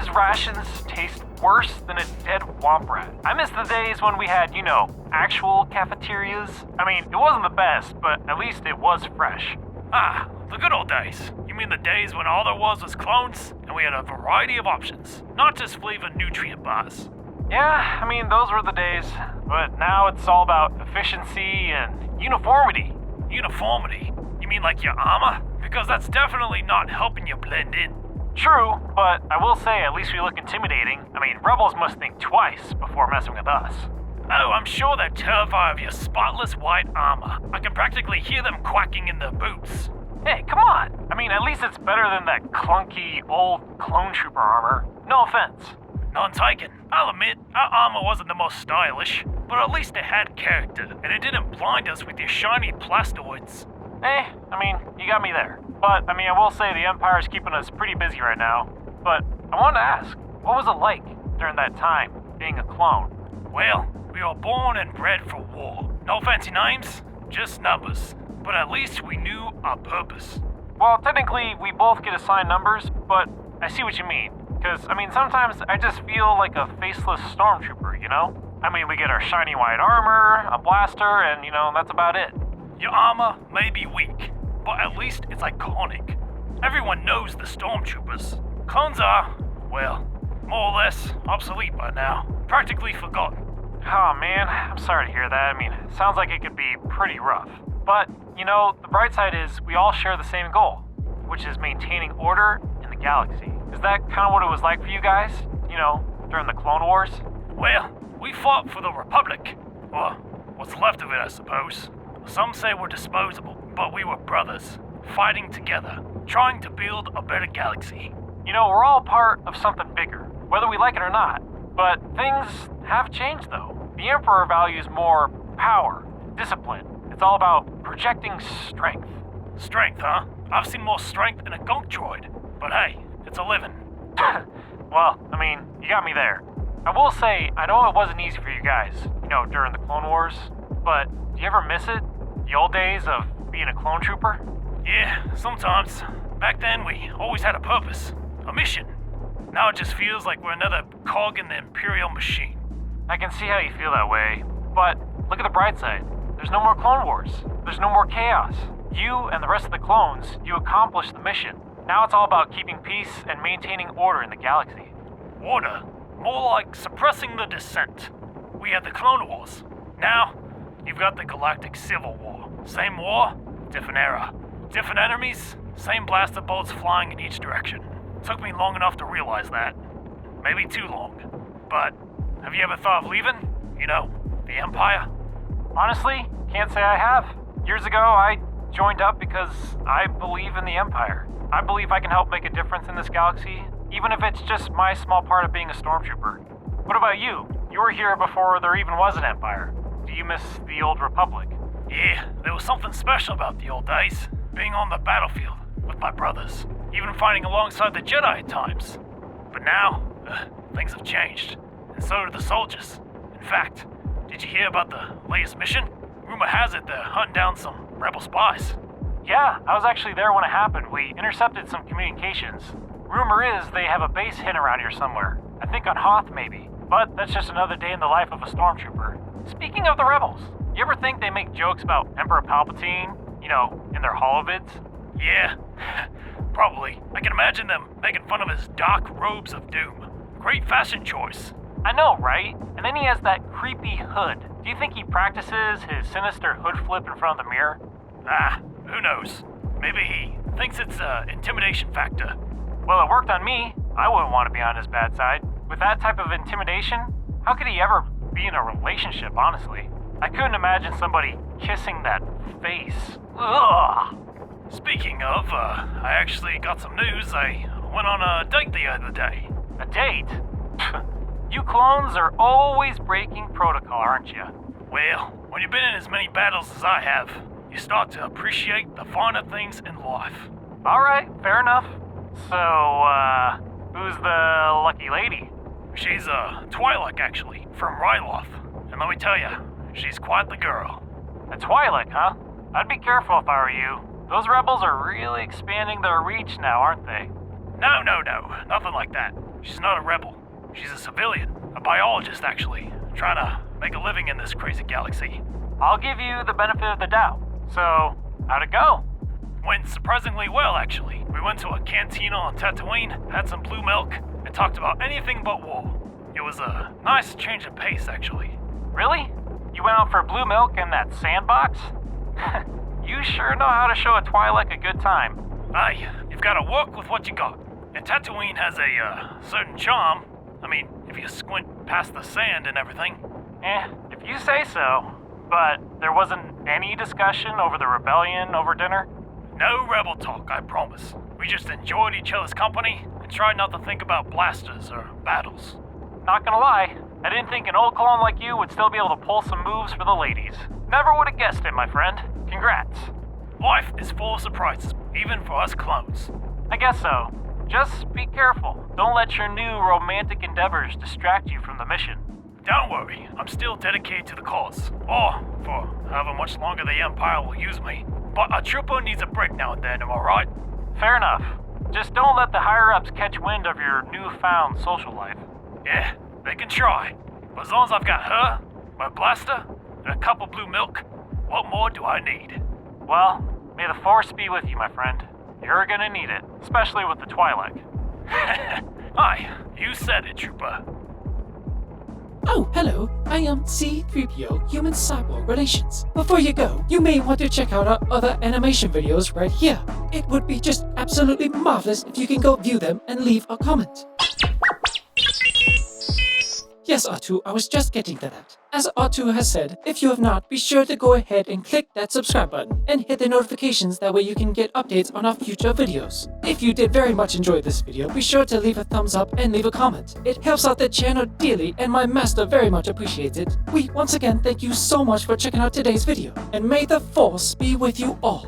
Those rations taste worse than a dead womp rat. I miss the days when we had, actual cafeterias. I mean, it wasn't the best, but at least it was fresh. Ah, the good old days. You mean the days when all there was clones, and we had a variety of options, not just flavored nutrient bars? Yeah, I mean, those were the days. But now it's all about efficiency and uniformity. Uniformity? You mean like your armor? Because that's definitely not helping you blend in. True, but I will say at least we look intimidating. I mean, rebels must think twice before messing with us. Oh, I'm sure they're terrified of your spotless white armor. I can practically hear them quacking in their boots. Hey, come on! I mean, at least it's better than that clunky, old clone trooper armor. No offense. None taken. I'll admit, our armor wasn't the most stylish, but at least it had character, and it didn't blind us with your shiny plastoids. I mean, you got me there. But, I will say the Empire's keeping us pretty busy right now. But I wanted to ask, what was it like during that time, being a clone? Well, we were born and bred for war. No fancy names, just numbers. But at least we knew our purpose. Well, technically, we both get assigned numbers, but I see what you mean. Because, sometimes I just feel like a faceless stormtrooper, we get our shiny white armor, a blaster, and, that's about it. Your armor may be weak, but at least it's iconic. Everyone knows the stormtroopers. Clones are, well, more or less obsolete by now. Practically forgotten. Oh man, I'm sorry to hear that. It sounds like it could be pretty rough. But, the bright side is we all share the same goal, which is maintaining order in the galaxy. Is that kind of what it was like for you guys? During the Clone Wars? Well, we fought for the Republic. Or what's left of it, I suppose. Some say we're disposable, but we were brothers, fighting together, trying to build a better galaxy. We're all part of something bigger, whether we like it or not. But things have changed, though. The Emperor values more power, discipline. It's all about projecting strength. Strength, huh? I've seen more strength in a gunk droid. But hey, it's a living. Well, you got me there. I will say, I know it wasn't easy for you guys, during the Clone Wars, but do you ever miss it? The old days of being a clone trooper? Yeah, sometimes. Back then, we always had a purpose, a mission. Now it just feels like we're another cog in the Imperial machine. I can see how you feel that way, but look at the bright side. There's no more Clone Wars. There's no more chaos. You and the rest of the clones, you accomplished the mission. Now it's all about keeping peace and maintaining order in the galaxy. Order? More like suppressing the dissent. We had the Clone Wars. Now, you've got the Galactic Civil War. Same war, different era. Different enemies, same blaster bolts flying in each direction. Took me long enough to realize that. Maybe too long. But, have you ever thought of leaving? The Empire? Honestly, can't say I have. Years ago, I joined up because I believe in the Empire. I believe I can help make a difference in this galaxy, even if it's just my small part of being a stormtrooper. What about you? You were here before there even was an Empire. Do you miss the old Republic? Yeah, there was something special about the old days. Being on the battlefield with my brothers. Even fighting alongside the Jedi at times. But now, things have changed. And so do the soldiers. In fact, did you hear about the latest mission? Rumor has it they're hunting down some rebel spies. Yeah, I was actually there when it happened. We intercepted some communications. Rumor is they have a base hidden around here somewhere. I think on Hoth, maybe. But that's just another day in the life of a stormtrooper. Speaking of the rebels, you ever think they make jokes about Emperor Palpatine, in their holovids? Yeah, probably. I can imagine them making fun of his dark robes of doom. Great fashion choice. I know, right? And then he has that creepy hood. Do you think he practices his sinister hood flip in front of the mirror? Who knows? Maybe he thinks it's an intimidation factor. Well, it worked on me. I wouldn't want to be on his bad side. With that type of intimidation, how could he ever be in a relationship, honestly? I couldn't imagine somebody kissing that face. Ugh! Speaking of, I actually got some news. I went on a date the other day. A date? You clones are always breaking protocol, aren't you? Well, when you've been in as many battles as I have, you start to appreciate the finer things in life. Alright, fair enough. So, who's the lucky lady? She's a Twi'lek, actually, from Ryloth. And let me tell you, she's quite the girl. A Twi'lek, huh? I'd be careful if I were you. Those rebels are really expanding their reach now, aren't they? No, nothing like that. She's not a rebel. She's a civilian. A biologist, actually. Trying to make a living in this crazy galaxy. I'll give you the benefit of the doubt. So, how'd it go? Went surprisingly well, actually. We went to a cantina on Tatooine, had some blue milk, and talked about anything but war. It was a nice change of pace, actually. Really? You went out for blue milk in that sandbox? You sure know how to show a Twi'lek a good time. Aye, you've got to work with what you got. And Tatooine has a certain charm. I mean, if you squint past the sand and everything. If you say so. But there wasn't any discussion over the rebellion over dinner? No rebel talk, I promise. We just enjoyed each other's company and tried not to think about blasters or battles. Not gonna lie, I didn't think an old clone like you would still be able to pull some moves for the ladies. Never would have guessed it, my friend. Congrats. Life is full of surprises, even for us clones. I guess so. Just be careful. Don't let your new romantic endeavors distract you from the mission. Don't worry, I'm still dedicated to the cause. Or for however much longer the Empire will use me. But a trooper needs a break now and then, am I right? Fair enough. Just don't let the higher-ups catch wind of your newfound social life. Yeah, they can try. But as long as I've got her, my blaster, and a cup of blue milk, what more do I need? Well, may the Force be with you, my friend. You're gonna need it, especially with the Twi'lek. Aye, you said it, trooper. Oh, hello. I am C-3PO Human Cyborg Relations. Before you go, you may want to check out our other animation videos right here. It would be just absolutely marvelous if you can go view them and leave a comment. Yes, R2, I was just getting to that. As R2 has said, if you have not, be sure to go ahead and click that subscribe button and hit the notifications, that way you can get updates on our future videos. If you did very much enjoy this video, be sure to leave a thumbs up and leave a comment. It helps out the channel dearly and my master very much appreciates it. We once again thank you so much for checking out today's video, and may the Force be with you all.